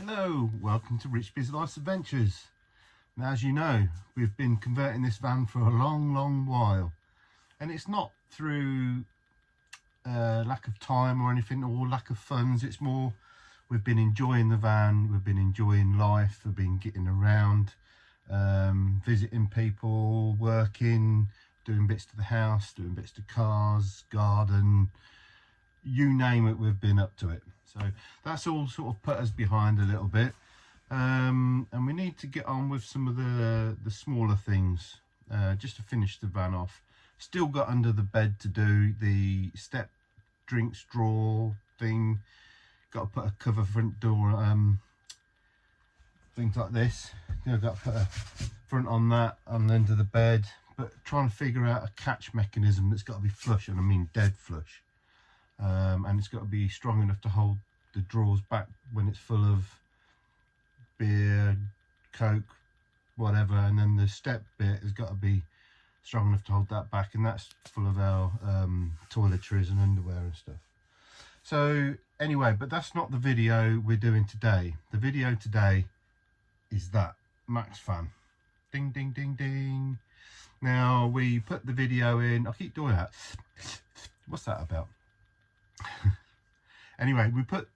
Hello, welcome to Rich Biz Life's Adventures. Now, as you know, we've been converting this van for a long while, and it's not through lack of time or anything, or lack of funds. It's more we've been enjoying the van, we've been enjoying life, we've been getting around, visiting people, working, doing bits to the house, doing bits to cars, garden, you name it, we've been up to it. So that's all sort of put us behind a little bit, and we need to get on with some of the smaller things, just to finish the van off. Still got under the bed to do the step drinks drawer thing, got to put a cover front door, things like this, got to put a front on that on the end of the bed, but trying to figure out a catch mechanism that's got to be flush, and I mean dead flush. And it's got to be strong enough to hold the drawers back when it's full of beer, coke, whatever, and then the step bit has got to be strong enough to hold that back, and that's full of our toiletries and underwear and stuff. So anyway, but that's not the video we're doing today. The video today is that MAXXFAN, ding ding ding ding. Now we put the video in, I keep doing that, what's that about? Anyway, we put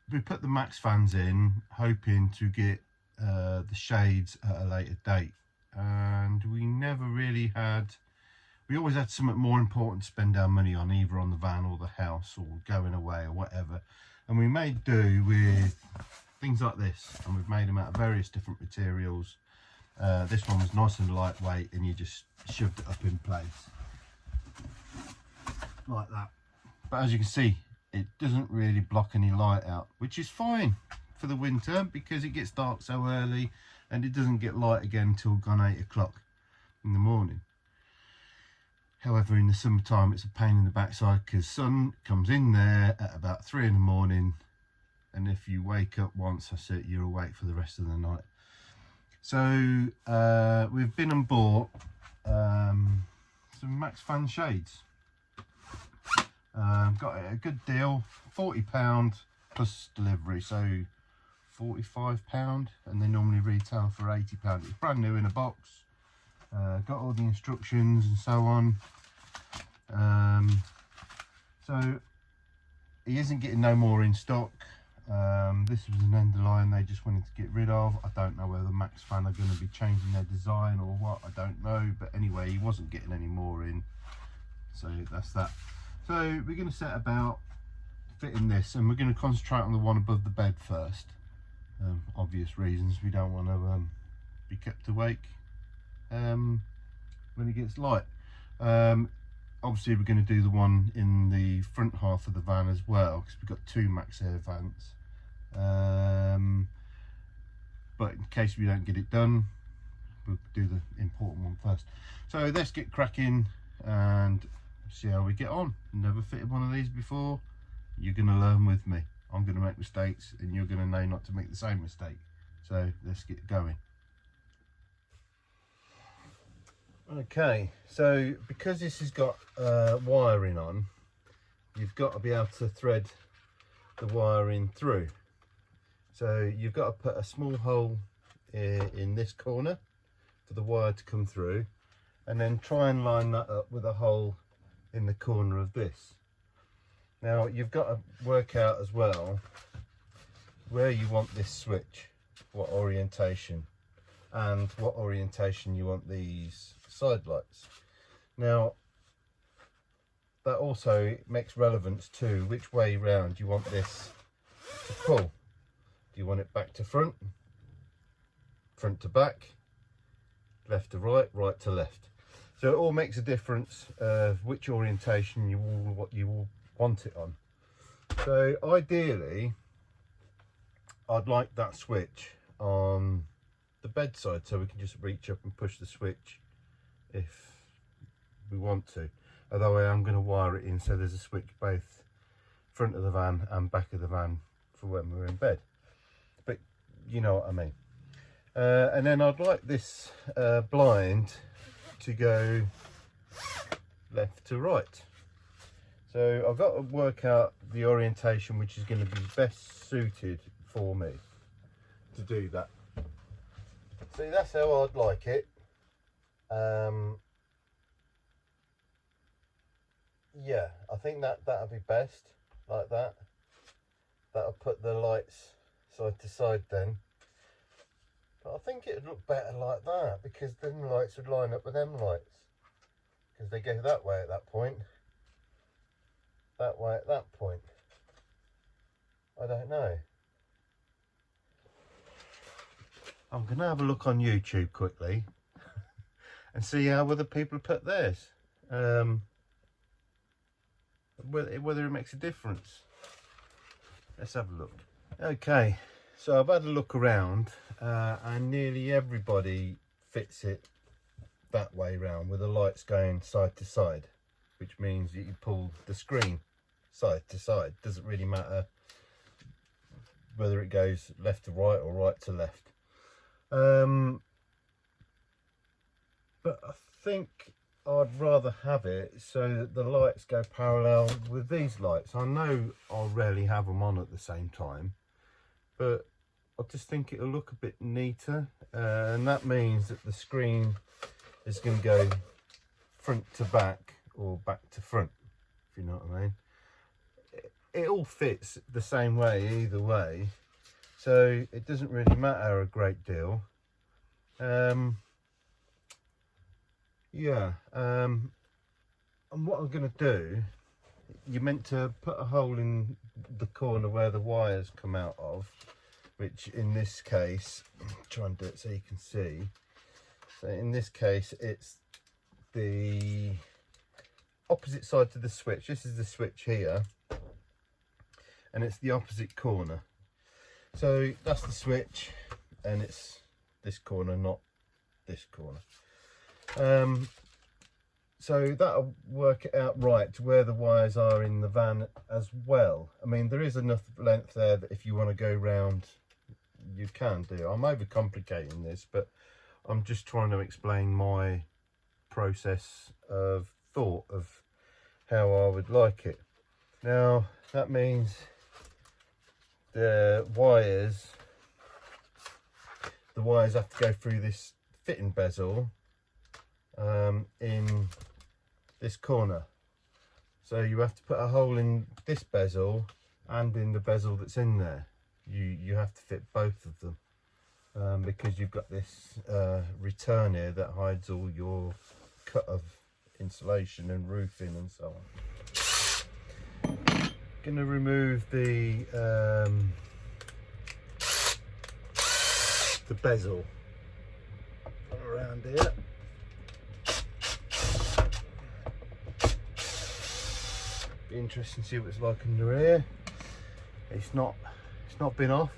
the MAXXFANs in, hoping to get the shades at a later date, and we never really had. We always had something more important to spend our money on, either on the van or the house or going away or whatever, and we made do with things like this, and we've made them out of various different materials. This one was nice and lightweight, and you just shoved it up in place like that. But as you can see, it doesn't really block any light out, which is fine for the winter because it gets dark so early and it doesn't get light again until gone 8 o'clock in the morning. However, in the summertime it's a pain in the backside because sun comes in there at about 3 in the morning, and if you wake up once, that's it, you're awake for the rest of the night. So we've been and bought some MAXXFAN shades. Got a good deal, £40 plus delivery, so £45, and they normally retail for £80. It's brand new in a box, got all the instructions and so on. So he isn't getting no more in stock. This was an end of line they just wanted to get rid of. I don't know whether MAXXFAN are going to be changing their design or what, I don't know, but anyway, he wasn't getting any more in, so that's that. So we're going to set about fitting this, and we're going to concentrate on the one above the bed first. Obvious reasons, we don't want to be kept awake when it gets light. Obviously we're going to do the one in the front half of the van as well, because we've got two MAXXAIR vans. But in case we don't get it done, we'll do the important one first. So let's get cracking and see how we get on. Never fitted one of these before. You're going to learn with me. I'm going to make mistakes and you're going to know not to make the same mistake. So let's get going. Okay, so because this has got wiring on, you've got to be able to thread the wiring through. So you've got to put a small hole in this corner for the wire to come through, and then try and line that up with a hole in the corner of this. Now you've got to work out as well where you want this switch, what orientation, and what orientation you want these side lights. Now that also makes relevance to which way round you want this to pull. Do you want it back to front, front to back, left to right, right to left? So it all makes a difference of which orientation you will want it on. So ideally, I'd like that switch on the bedside, so we can just reach up and push the switch if we want to. Although I am going to wire it in so there's a switch both front of the van and back of the van for when we're in bed. But you know what I mean. And then I'd like this blind to go left to right. So I've got to work out the orientation which is going to be best suited for me. to do that. See, that's how I'd like it. Yeah, I think that'll be best, like that. That'll put the lights side to side then. But I think it'd look better like that, because then the lights would line up with them lights. Because they go that way at that point. That way at that point. I don't know. I'm going to have a look on YouTube quickly and see how other people put theirs. Whether it makes a difference. Let's have a look. Okay, so I've had a look around and nearly everybody fits it that way round with the lights going side to side, which means that you pull the screen side to side. Doesn't really matter whether it goes left to right or right to left. But I think I'd rather have it so that the lights go parallel with these lights. I know I'll rarely have them on at the same time, but I just think it'll look a bit neater, and that means that the screen is going to go front to back or back to front, if you know what I mean. It all fits the same way either way, so it doesn't really matter a great deal. Yeah, and what I'm going to do, you're meant to put a hole in the corner where the wires come out of, which in this case, try and do it so you can see. So in this case, it's the opposite side to the switch. This is the switch here, and it's the opposite corner. So that's the switch, and it's this corner, not this corner. So that'll work it out right to where the wires are in the van as well. I mean, there is enough length there that if you want to go round, you can do. I'm overcomplicating this, but I'm just trying to explain my process of thought of how I would like it. Now, that means the wires have to go through this fitting bezel in this corner. So you have to put a hole in this bezel and in the bezel that's in there. You have to fit both of them because you've got this return here that hides all your cut of insulation and roofing and so on. Going to remove the bezel around here. Be interesting to see what it's like in the rear. It's not been off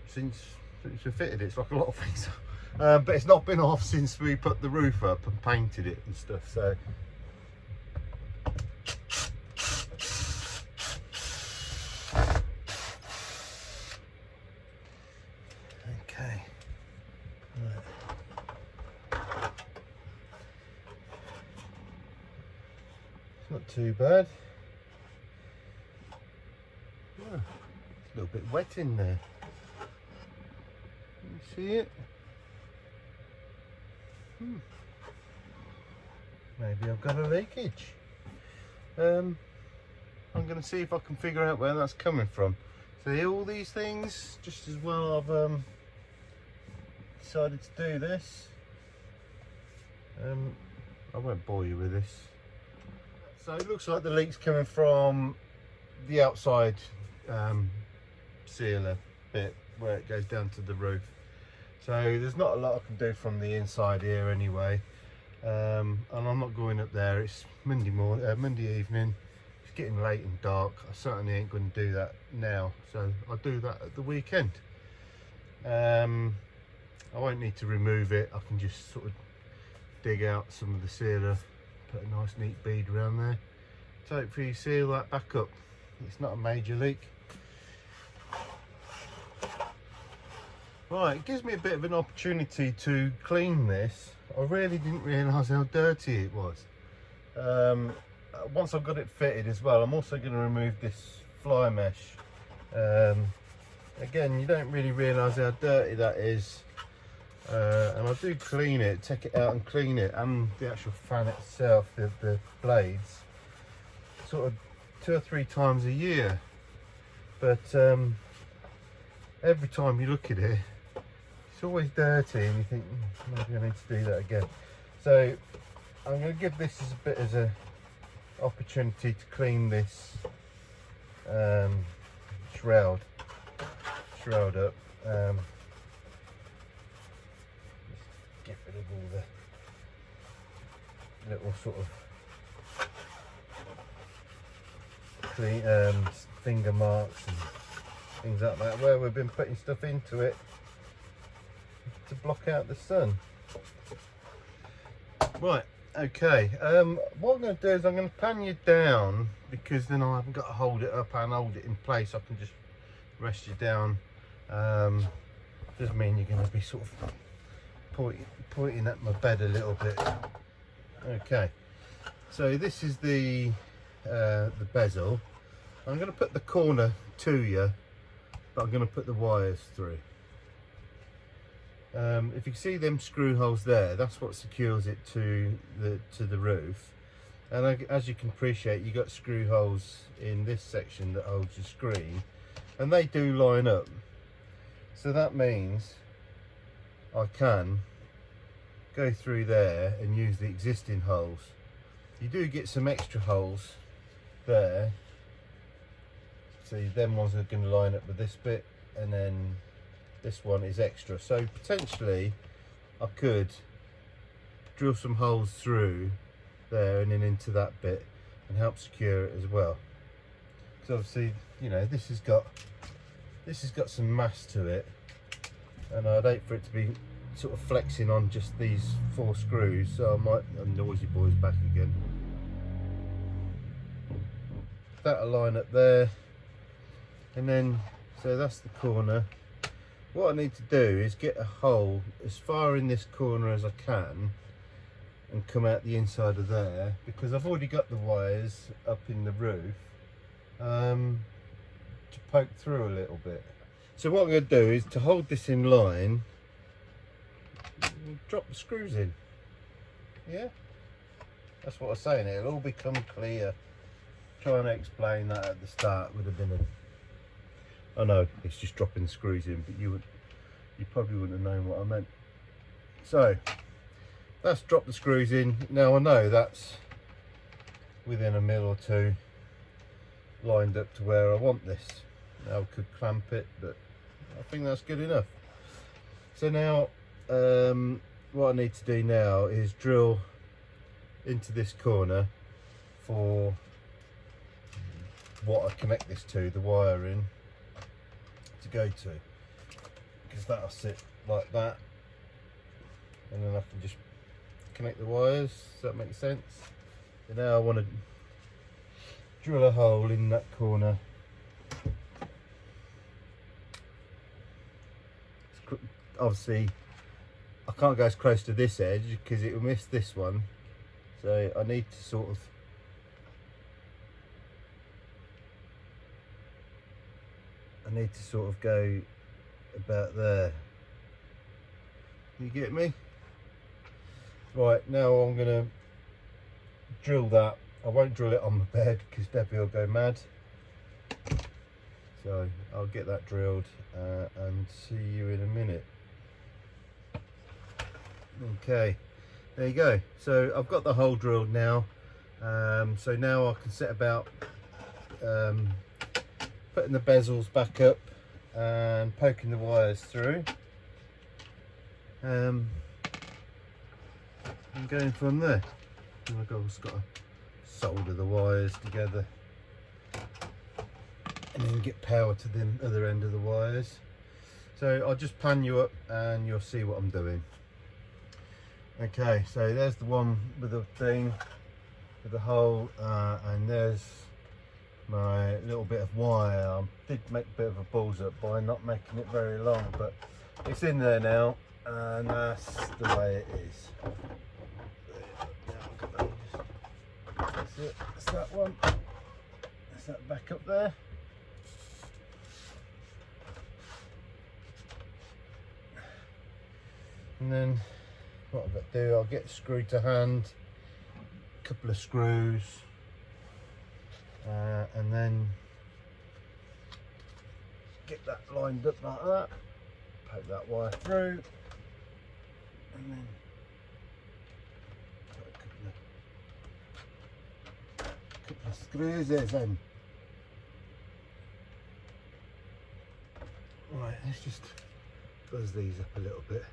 since we fitted it. It's like a lot of things, but it's not been off since we put the roof up and painted it and stuff. So okay, right. It's not too bad. Oh, it's a little bit wet in there. Can you see it? Maybe I've got a leakage. I'm going to see if I can figure out where that's coming from. See, all these things, just as well I've decided to do this. I won't bore you with this. So it looks like the leak's coming from the outside sealer bit where it goes down to the roof. So there's not a lot I can do from the inside here anyway, and I'm not going up there. It's Monday evening. It's getting late and dark. I certainly ain't going to do that now, so I'll do that at the weekend. I won't need to remove it. I can just sort of dig out some of the sealer, put a nice neat bead around there, so hopefully seal that back up. It's not a major leak. Right, it gives me a bit of an opportunity to clean this. I really didn't realise how dirty it was. Once I've got it fitted as well, I'm also going to remove this fly mesh again, you don't really realise how dirty that is. And I do clean it, take it out and clean it, and the actual fan itself, the blades, sort of 2 or 3 times a year. But every time you look at it, it's always dirty, and you think, maybe I need to do that again. So I'm going to give this as a bit as a opportunity to clean this shroud up. Just get rid of all the little sort of clean finger marks and things like that, where we've been putting stuff into it to block out the sun. Right, okay, what I'm going to do is I'm going to pan you down, because then I haven't got to hold it up and hold it in place. I can just rest you down. Doesn't mean you're going to be sort of pointing at my bed a little bit. Okay, so this is the bezel. I'm going to put the corner to you, but I'm going to put the wires through. If you can see them screw holes there, that's what secures it to the roof. And as you can appreciate, you got screw holes in this section that holds your screen, and they do line up. So that means I can go through there and use the existing holes. You do get some extra holes there. See, them ones are going to line up with this bit, and then this one is extra. So potentially I could drill some holes through there and then into that bit and help secure it as well. Because obviously, you know, this has got some mass to it, and I'd hate for it to be sort of flexing on just these 4 screws. So I might, noisy boy's back again. That'll line up there, and then so that's the corner. What I need to do is get a hole as far in this corner as I can and come out the inside of there, because I've already got the wires up in the roof to poke through a little bit. So what I'm going to do is, to hold this in line, drop the screws in. Yeah, that's what I was saying. It'll all become clear. Trying to explain that at the start would have been I know it's just dropping the screws in, but you probably wouldn't have known what I meant. So that's dropped the screws in. Now I know that's within a mil or 2 lined up to where I want this. Now I could clamp it, but I think that's good enough. So now what I need to do now is drill into this corner for what I connect this to, the wiring to go to, because that'll sit like that, and then I can just connect the wires. Does that make sense? So now I want to drill a hole in that corner. Obviously I can't go as close to this edge because it will miss this one, so I need to sort of go about there. You get me? Right, now I'm gonna drill that. I won't drill it on my bed because Debbie will go mad. So I'll get that drilled and see you in a minute. Okay, there you go. So I've got the hole drilled now. So now I can set about putting the bezels back up and poking the wires through, and going from there. And I've just got to solder the wires together and then get power to the other end of the wires. So I'll just pan you up and you'll see what I'm doing. Okay, so there's the one with the thing, with the hole, and there's my little bit of wire. I did make a bit of a balls up by not making it very long, but it's in there now, and that's the way it is. That's it, that's that one. That's that back up there. And then what I've got to do, I'll get a screw to hand, a couple of screws, and then get that lined up like that, poke that wire through, and then put a couple of screws there then. Right, let's just buzz these up a little bit.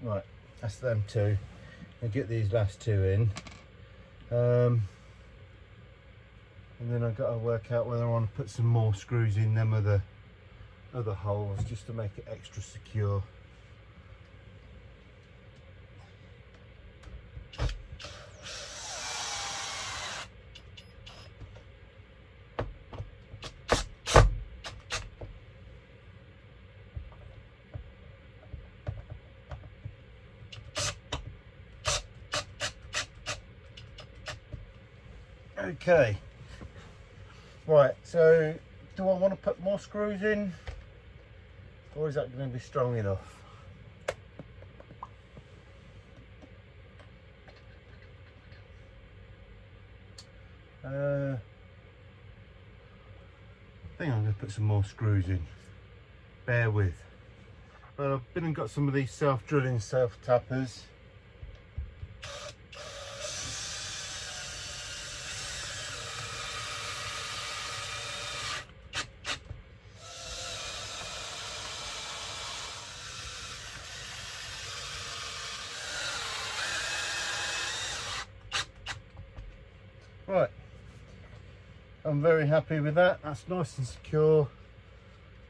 Right, that's them two. I'll get these last two in, and then I've got to work out whether I want to put some more screws in them other holes just to make it extra secure. Okay, right, so do I want to put more screws in, or is that going to be strong enough? I think I'm going to put some more screws in, bear with. Well, I've been and got some of these self-drilling self-tappers. Right, I'm very happy with that. That's nice and secure.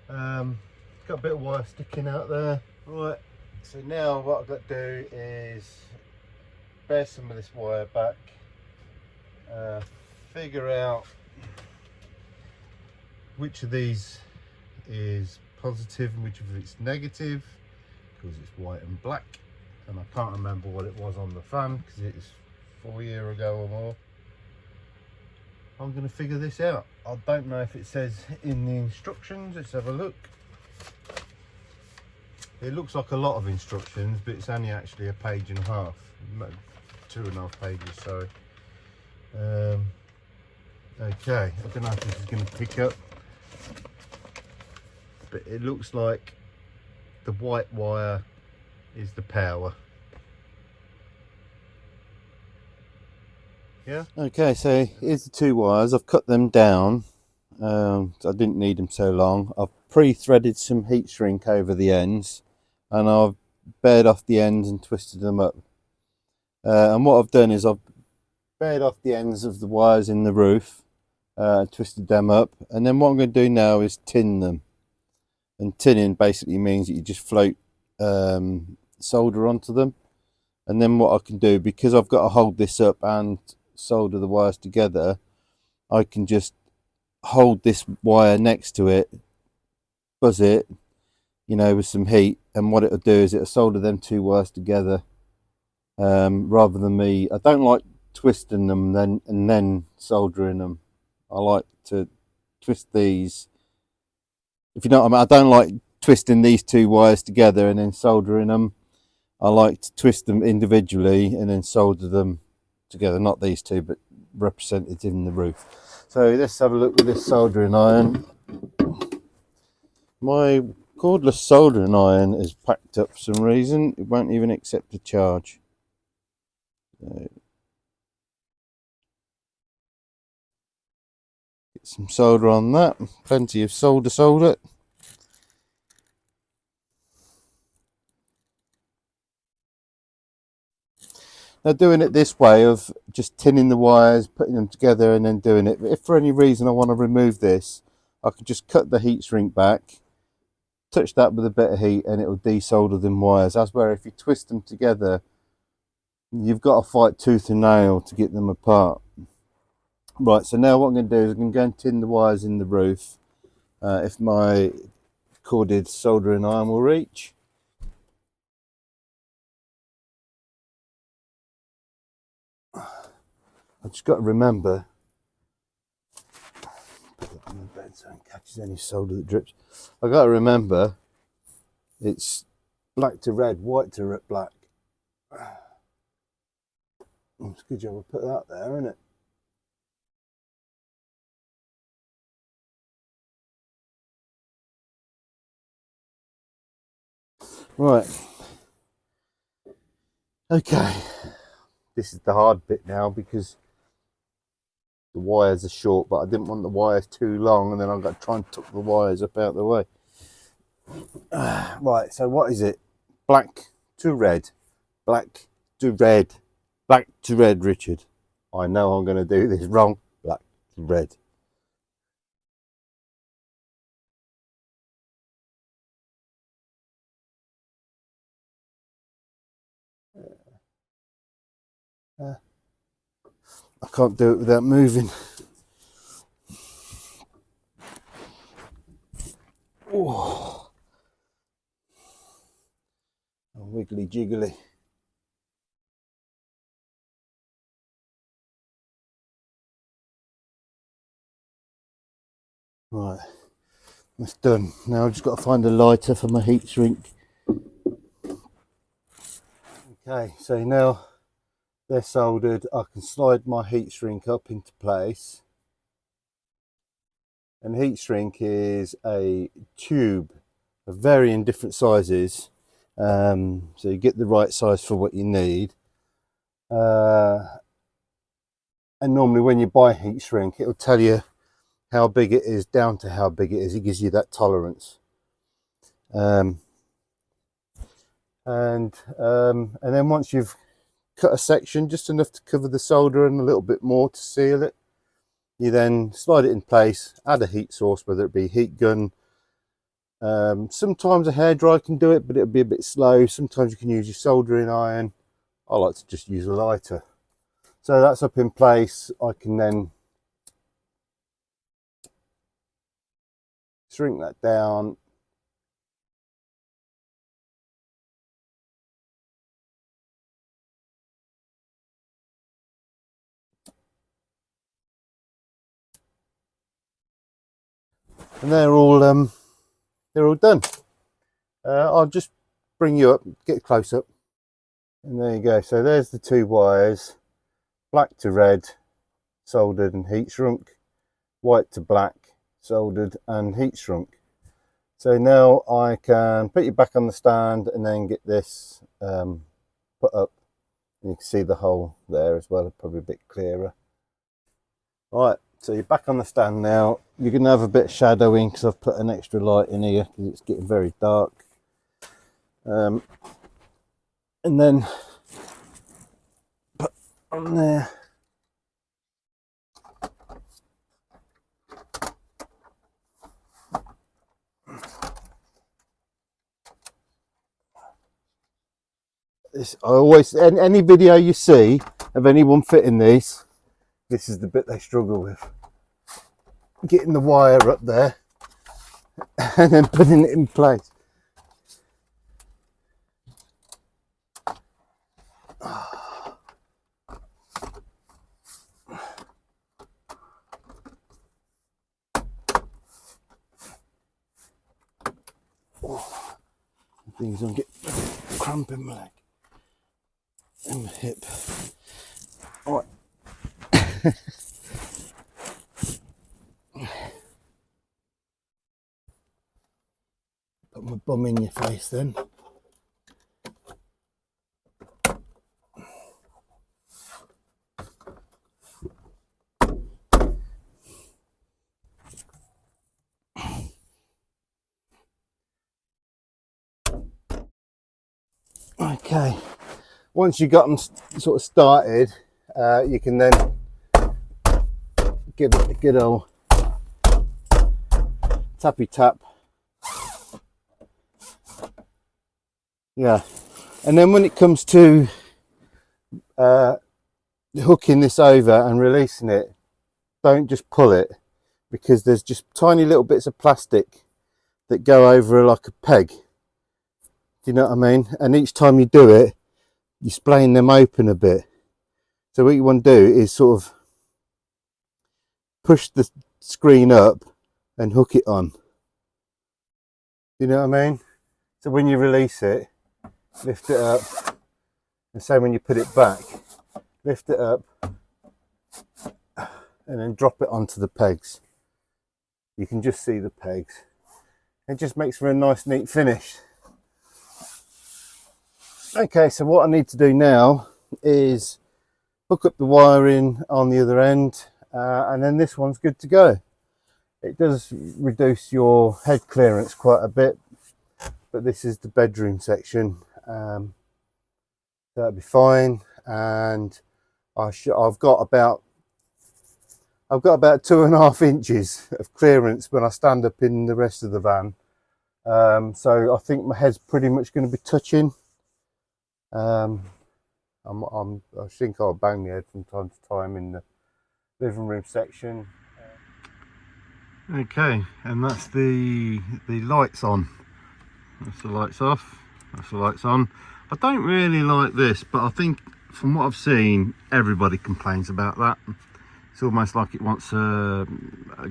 Got a bit of wire sticking out there. Right, so now what I've got to do is bear some of this wire back, figure out which of these is positive and which of it's negative, because it's white and black, and I can't remember what it was on the fan because it was 4 years ago or more. I'm going to figure this out. I don't know if it says in the instructions. Let's have a look. It looks like a lot of instructions, but it's only actually a page and a half, 2.5 pages, sorry. Okay, I don't know if this is going to pick up, but it looks like the white wire is the power. Yeah. Okay, so here's the two wires. I've cut them down. I didn't need them so long. I've pre-threaded some heat shrink over the ends, and I've bared off the ends and twisted them up. And what I've done is I've bared off the ends of the wires in the roof, twisted them up, and then what I'm going to do now is tin them. And tinning basically means that you just float solder onto them. And then what I can do, because I've got to hold this up and solder the wires together, I can just hold this wire next to it, buzz it, you know, with some heat, and what it'll do is it'll solder them two wires together, rather than me. I don't like twisting them and then soldering them. I like to twist these, if you know what I mean. I don't like twisting these two wires together and then soldering them. I like to twist them individually and then solder them together, not these two, but represented in the roof. So let's have a look with this soldering iron. My cordless soldering iron is packed up for some reason. It won't even accept a charge. So, get some solder on that, plenty of solder. Now, doing it this way of just tinning the wires, putting them together and then doing it, if for any reason I want to remove this, I could just cut the heat shrink back, touch that with a bit of heat, and it will desolder them wires. As where if you twist them together, you've got to fight tooth and nail to get them apart. Right, so now what I'm going to do is I'm going to go and tin the wires in the roof, if my corded soldering iron will reach. I've just got to remember, put that on the bed so it catches any solder that drips. I've got to remember it's black to red, white to black. It's a good job I put that there, isn't it? Right. Okay. This is the hard bit now because the wires are short, but I didn't want the wires too long, and then I've got to try and tuck the wires up out of the way. Right, so what is it? Black to red, black to red, black to red, Richard. I know I'm going to do this wrong. Black to red. I can't do it without moving. Oh, wiggly jiggly. Right, that's done. Now I've just got to find a lighter for my heat shrink. Okay, so now they're soldered, I can slide my heat shrink up into place. And heat shrink is a tube of varying different sizes, so you get the right size for what you need. And normally when you buy heat shrink, it'll tell you how big it is down to how big it is. It gives you that tolerance. And then once you've cut a section just enough to cover the solder and a little bit more to seal it, you then slide it in place, add a heat source, whether it be heat gun. Sometimes a hairdryer can do it, but it'll be a bit slow. Sometimes you can use your soldering iron. I like to just use a lighter. So that's up in place. I can then shrink that down. And they're all done. I'll just bring you up, get close up, and there you go. So there's the two wires, black to red, soldered and heat shrunk, white to black, soldered and heat shrunk. So now I can put you back on the stand and then get this put up. And you can see the hole there as well, probably a bit clearer. Right, so you're back on the stand now. You're going to have a bit of shadowing because I've put an extra light in here because it's getting very dark. And then put on there. This, I always, any video you see of anyone fitting these, this is the bit they struggle with. Getting the wire up there and then putting it in place. Things don't get cramp in my leg and my hip. All right. Put my bum in your face then. Okay, once you've got them sort of started, you can then give it a good old tappy tap. Yeah, and then when it comes to hooking this over and releasing it, don't just pull it, because there's just tiny little bits of plastic that go over like a peg. Do you know what I mean? And each time you do it, you're splaying them open a bit. So what you want to do is sort of push the screen up and hook it on. You know what I mean? So when you release it, lift it up, and same when you put it back, lift it up and then drop it onto the pegs. You can just see the pegs. It just makes for a nice neat finish. Okay, so what I need to do now is hook up the wiring on the other end, and then this one's good to go. It does reduce your head clearance quite a bit, but this is the bedroom section, so that'll be fine. And I've got about 2.5 inches of clearance when I stand up in the rest of the van. So I think my head's pretty much going to be touching. I think I'll bang my head from time to time in the living room section. Okay, and that's the lights on. That's the lights off. That's the lights on. I don't really like this, but I think from what I've seen, everybody complains about that. It's almost like it wants a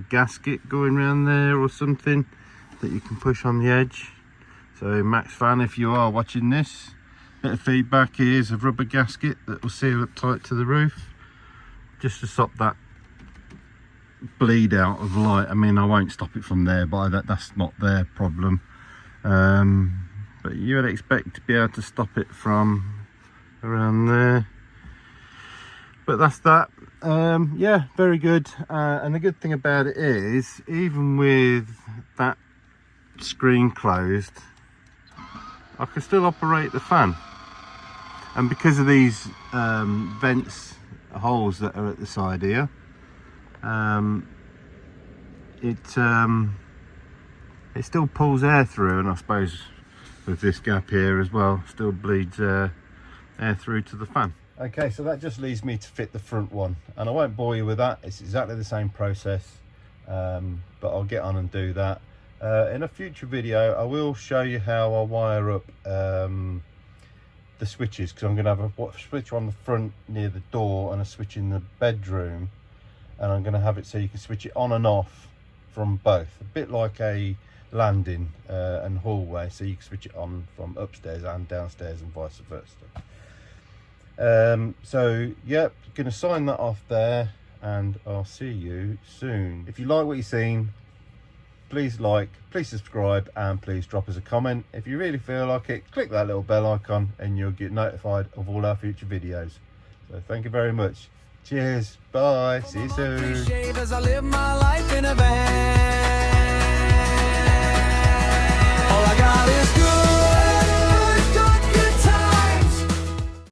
gasket going around there or something that you can push on the edge. So MAXXFAN, if you are watching this, bit of feedback. Here's a rubber gasket that will seal up tight to the roof, just to stop that bleed out of light. I mean, I won't stop it from there, but that's not their problem. But you would expect to be able to stop it from around there. But that's that. Yeah, very good. And the good thing about it is, even with that screen closed, I can still operate the fan. And because of these vents, holes that are at the side here, it still pulls air through, and I suppose with this gap here as well, still bleeds air through to the fan. Okay, so that just leaves me to fit the front one, and I won't bore you with that. It's exactly the same process, but I'll get on and do that. In a future video, I will show you how I wire up the switches, because I'm going to have a switch on the front near the door and a switch in the bedroom, and I'm going to have it so you can switch it on and off from both, a bit like a landing and hallway, so you can switch it on from upstairs and downstairs and vice versa. So yep, going to sign that off there, and I'll see you soon. If you like what you've seen, please like, please subscribe, and please drop us a comment. If you really feel like it, click that little bell icon and you'll get notified of all our future videos. So thank you very much. Cheers, bye, see you soon.